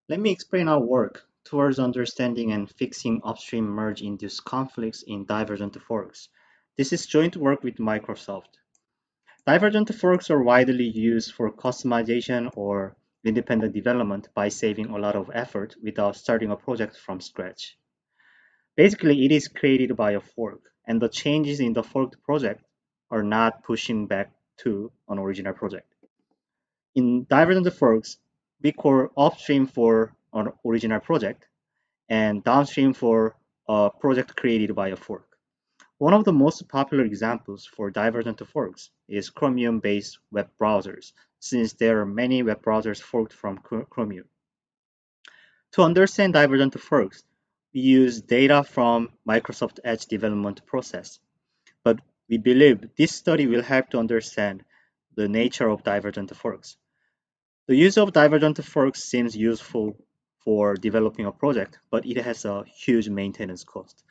Let me explain our work towards understanding and fixing upstream merge-induced conflicts in divergent forks. This is joint work with Microsoft. Divergent forks are widely used for customization or independent development by saving a lot of effort without starting a project from scratch. Basically, it is created by a fork, and the changes in the forked project are not pushing back to an original project. In Divergent forks, we call upstream for an original project and downstream for a project created by a fork. One of the most popular examples for divergent forks is Chromium-based web browsers, since there are many web browsers forked from Chromium. To understand divergent forks, we use data from Microsoft Edge development process, but we believe this study will help to understand the nature of divergent forks. The use of divergent forks seems useful for developing a project, but it has a huge maintenance cost.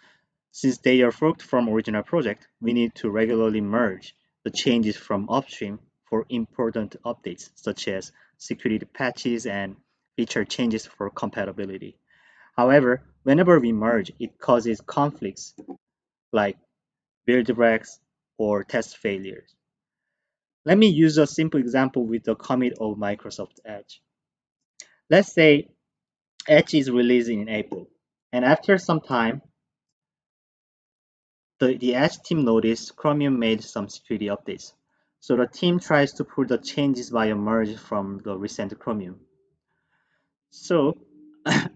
Since they are forked from original project, we need to regularly merge the changes from upstream for important updates such as security patches and feature changes for compatibility. However, whenever we merge, it causes conflicts like build wrecks or test failures. Let me use a simple example with the commit of Microsoft Edge. Let's say Edge is released in April, and after some time, the Edge team noticed Chromium made some security updates. So the team tries to pull the changes by a merge from the recent Chromium. So,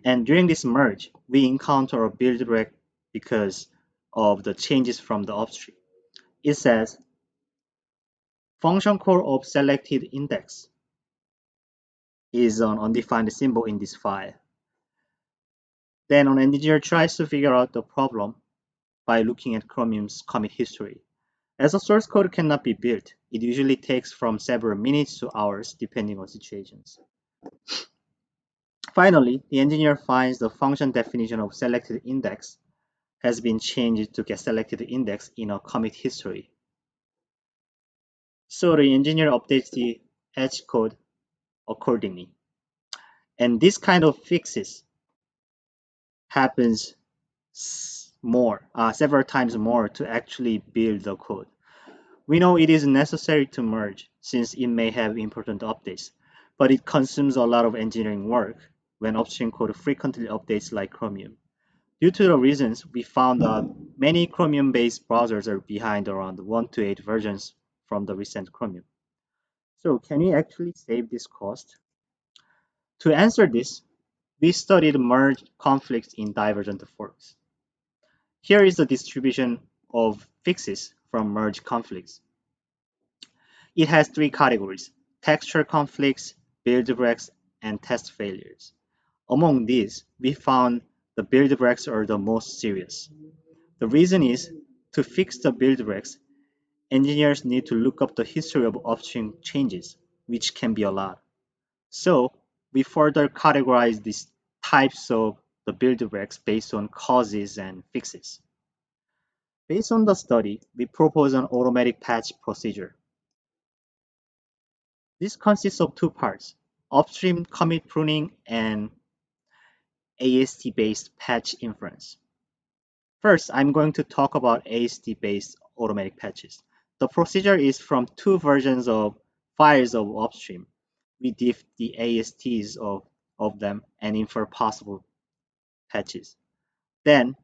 and during this merge, we encounter a build wreck because of the changes from the upstream. It says function call of selected index is an undefined symbol in this file. Then an engineer tries to figure out the problem by looking at Chromium's commit history. As a source code cannot be built, it usually takes from several minutes to hours depending on situations. Finally, the engineer finds the function definition of selected index has been changed to get selected index in a commit history. So the engineer updates the Edge code accordingly. And this kind of fixes happens several times more to actually build the code. We know it is necessary to merge since it may have important updates, but it consumes a lot of engineering work when upstream code frequently updates like Chromium. Due to the reasons, we found that many Chromium-based browsers are behind around 1 to 8 versions from the recent Chromium. So can we actually save this cost? To answer this, we studied merge conflicts in divergent forks. Here is the distribution of fixes from merge conflicts. It has three categories: texture conflicts, build wrecks, and test failures. Among these, we found the build wrecks are the most serious. The reason is, to fix the build wrecks, engineers need to look up the history of upstream changes, which can be a lot. So, we further categorize these types of the build wrecks based on causes and fixes. Based on the study, we propose an automatic patch procedure. This consists of two parts: upstream commit pruning and AST-based patch inference. First, I'm going to talk about AST-based automatic patches. The procedure is from two versions of files of upstream. We diff the ASTs of them and infer possible patches. Then,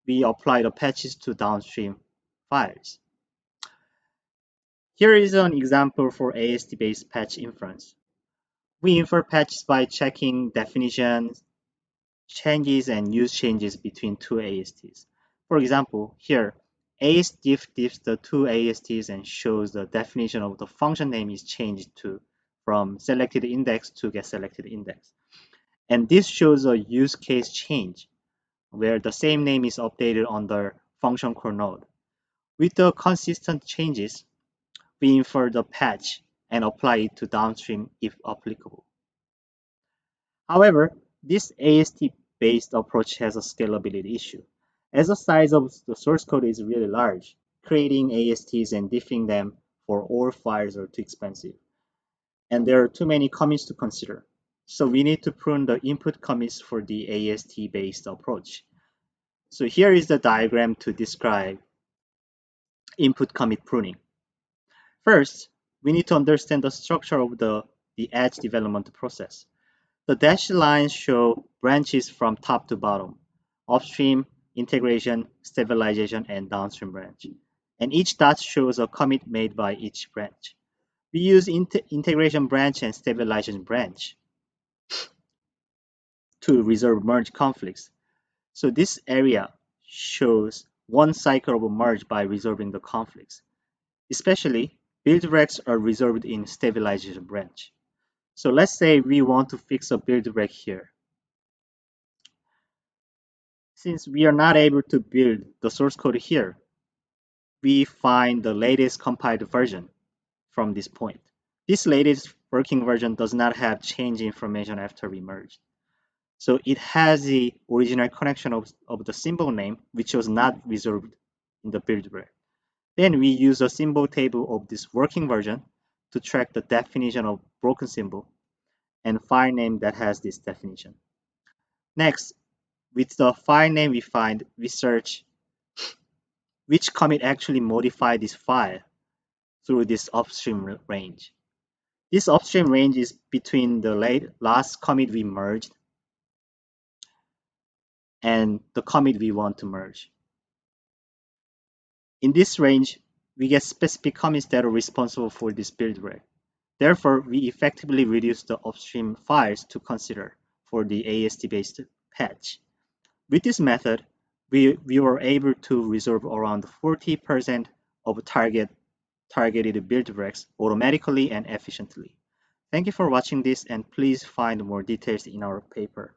we apply the patches to downstream files. Here is an example for AST-based patch inference. We infer patches by checking definitions, changes, and use changes between two ASTs. For example, here, ASDiff diffs the two ASTs and shows the definition of the function name is changed to from selected index to get selected index. And this shows a use case change where the same name is updated on the function core node. With the consistent changes, we infer the patch and apply it to downstream if applicable. However, this AST-based approach has a scalability issue. As the size of the source code is really large, creating ASTs and diffing them for all files are too expensive, and there are too many commits to consider. So we need to prune the input commits for the AST-based approach. So here is the diagram to describe input commit pruning. First, we need to understand the structure of the edge development process. The dashed lines show branches from top to bottom: upstream, integration, stabilization, and downstream branch. And each dot shows a commit made by each branch. We use integration branch and stabilization branch to resolve merge conflicts. So this area shows one cycle of merge by resolving the conflicts. Especially, build wrecks are resolved in stabilization branch. So let's say we want to fix a build wreck here. Since we are not able to build the source code here, we find the latest compiled version from this point. This latest working version does not have change information after we merged. So it has the original connection of the symbol name, which was not resolved in the build wreck. Then we use a symbol table of this working version to track the definition of broken symbol and file name that has this definition. Next, with the file name we search which commit actually modified this file through this upstream range. This upstream range is between the last commit we merged and the commit we want to merge. In this range, we get specific commits that are responsible for this build wreck. Therefore, we effectively reduce the upstream files to consider for the AST-based patch. With this method, we were able to resolve around 40% of targeted build wrecks automatically and efficiently. Thank you for watching this, and please find more details in our paper.